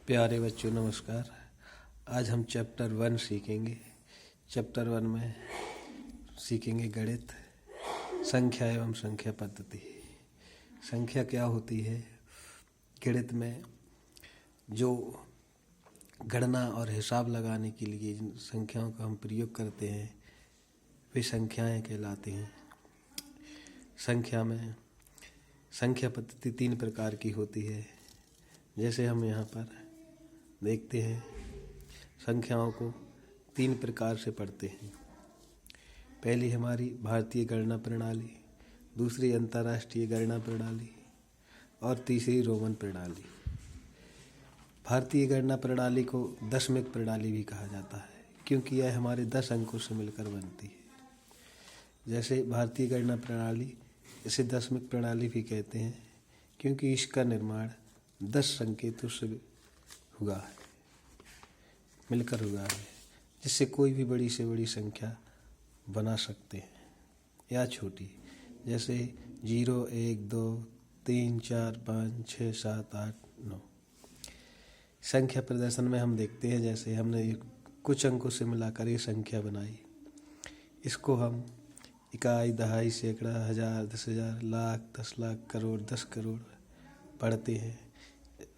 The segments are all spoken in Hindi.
प्यारे बच्चों नमस्कार। आज हम चैप्टर 1 सीखेंगे। चैप्टर 1 में सीखेंगे गणित, संख्या एवं संख्या पद्धति। संख्या क्या होती है? गणित में जो गणना और हिसाब लगाने के लिए जिन संख्याओं का हम प्रयोग करते हैं वे संख्याएं कहलाती हैं। संख्या पद्धति 3 प्रकार की होती है। जैसे हम यहाँ पर देखते हैं, संख्याओं को 3 प्रकार से पढ़ते हैं। पहली हमारी भारतीय गणना प्रणाली, दूसरी अंतर्राष्ट्रीय गणना प्रणाली और तीसरी रोमन प्रणाली। भारतीय गणना प्रणाली को दशमिक प्रणाली भी कहा जाता है, क्योंकि यह हमारे 10 अंकों से मिलकर बनती है। जैसे भारतीय गणना प्रणाली, इसे दशमिक प्रणाली भी कहते हैं, क्योंकि इसका निर्माण 10 संकेतों से हुआ है, मिलकर हुआ है, जिससे कोई भी बड़ी से बड़ी संख्या बना सकते हैं या छोटी, जैसे 0, 1, 2, 3, 4, 5, 6, 7, 8, 9। संख्या प्रदर्शन में हम देखते हैं, जैसे हमने कुछ अंकों से मिलाकर ये संख्या बनाई। इसको हम इकाई, दहाई, सैकड़ा, हजार, 10,000, लाख, 10 लाख, करोड़, 10 करोड़ पढ़ते हैं।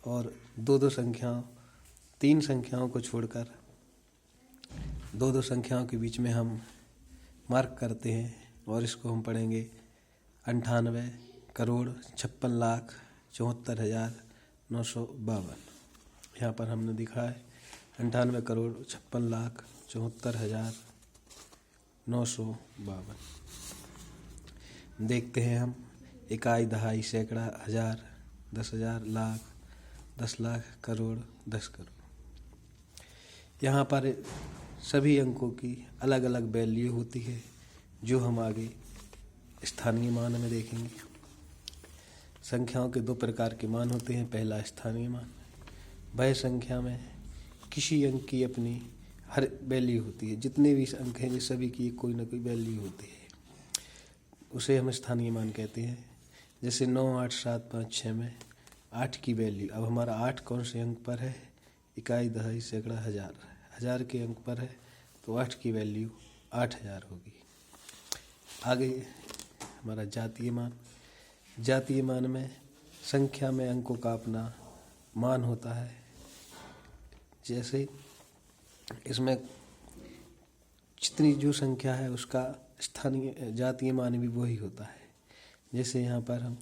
और 2-2 संख्याओं, 3 संख्याओं को छोड़कर 2-2 संख्याओं के बीच में हम मार्क करते हैं और इसको हम पढ़ेंगे 98 करोड़ 56 लाख 74,952। यहाँ पर हमने दिखा है 98 करोड़ 56 लाख 74,952। देखते हैं हम इकाई, दहाई, सैकड़ा, हजार, 10,000, लाख, 10 लाख, करोड़, 10 करोड़। यहाँ पर सभी अंकों की अलग अलग वैल्यू होती है, जो हम आगे स्थानीय मान में देखेंगे। संख्याओं के 2 प्रकार के मान होते हैं। पहला स्थानीय मान, वह संख्या में किसी अंक की अपनी हर वैल्यू होती है। जितने भी अंक हैं वे सभी की कोई ना कोई वैल्यू होती है, उसे हम स्थानीय मान कहते हैं। जैसे 9, 8, 7, 5, 6 में 8 की वैल्यू, अब हमारा 8 कौन से अंक पर है? इकाई, दहाई, सैकड़ा, हजार, 1000 के अंक पर है, तो 8 की वैल्यू 8000 होगी। आगे हमारा जातीय मान। जातीय मान में संख्या में अंकों का अपना मान होता है। जैसे इसमें जितनी जो संख्या है उसका स्थानीय जातीय मान भी वही होता है। जैसे यहाँ पर हम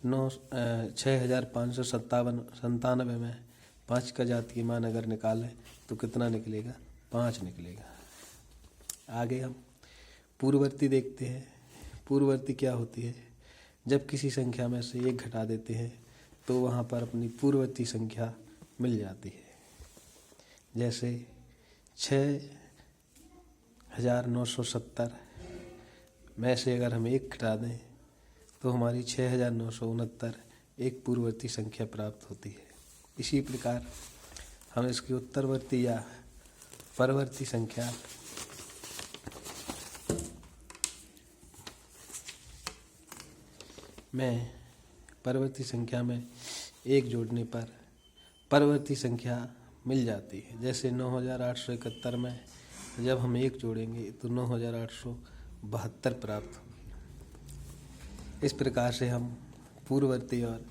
6,597 में 5 का जातीय मान अगर निकालें तो कितना निकलेगा? 5 निकलेगा। आगे हम पूर्ववर्ती देखते हैं। पूर्ववर्ती क्या होती है? जब किसी संख्या में से 1 घटा देते हैं तो वहाँ पर अपनी पूर्ववर्ती संख्या मिल जाती है। जैसे 6,970 में से अगर हम 1 घटा दें तो हमारी 6,969 एक पूर्ववर्ती संख्या प्राप्त होती है। इसी प्रकार हम इसकी उत्तरवर्ती या परवर्ती संख्या में, परवर्ती संख्या में 1 जोड़ने पर परवर्ती संख्या मिल जाती है। जैसे 9,871 में जब हम 1 जोड़ेंगे तो 9,872 प्राप्त होगी। इस प्रकार से हम पूर्ववर्ती और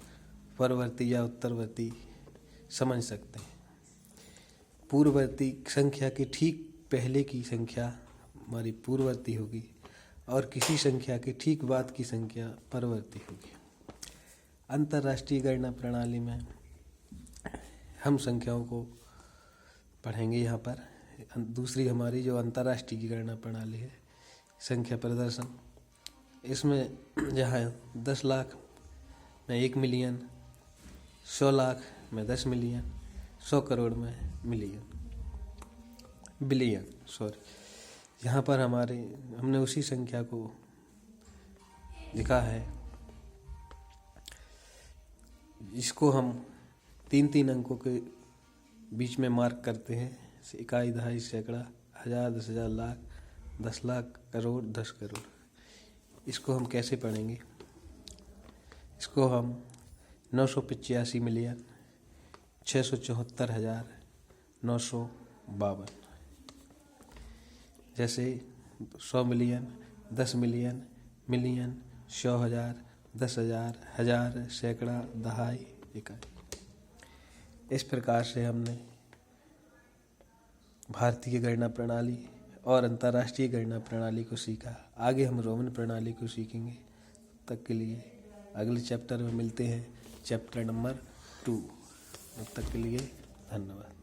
परवर्ती या उत्तरवर्ती समझ सकते हैं। पूर्ववर्ती संख्या के ठीक पहले की संख्या हमारी पूर्ववर्ती होगी और किसी संख्या के ठीक बाद की संख्या परवर्ती होगी। अंतर्राष्ट्रीय गणना प्रणाली में हम संख्याओं को पढ़ेंगे। यहाँ पर दूसरी हमारी जो अंतर्राष्ट्रीय गणना प्रणाली है, संख्या प्रदर्शन, इसमें जहाँ 10 लाख में 1 मिलियन, 100 लाख में 10 मिलियन, 100 करोड़ में बिलियन, यहाँ पर हमने उसी संख्या को लिखा है। इसको हम 3-3 अंकों के बीच में मार्क करते हैं। इकाई, दहाई, सैकड़ा, हजार, 10,000, लाख, 10 लाख, करोड़, 10 करोड़। इसको हम कैसे पढ़ेंगे? इसको हम 985 मिलियन 674,952। जैसे 100 मिलियन, 10 मिलियन, मिलियन, 100,000, 10,000, हजार, सैकड़ा, दहाई, इकाई। इस प्रकार से हमने भारतीय गणना प्रणाली और अंतर्राष्ट्रीय गणना प्रणाली को सीखा। आगे हम रोमन प्रणाली को सीखेंगे। तब तक के लिए अगले चैप्टर में मिलते हैं, चैप्टर नंबर 2। तब तक के लिए धन्यवाद।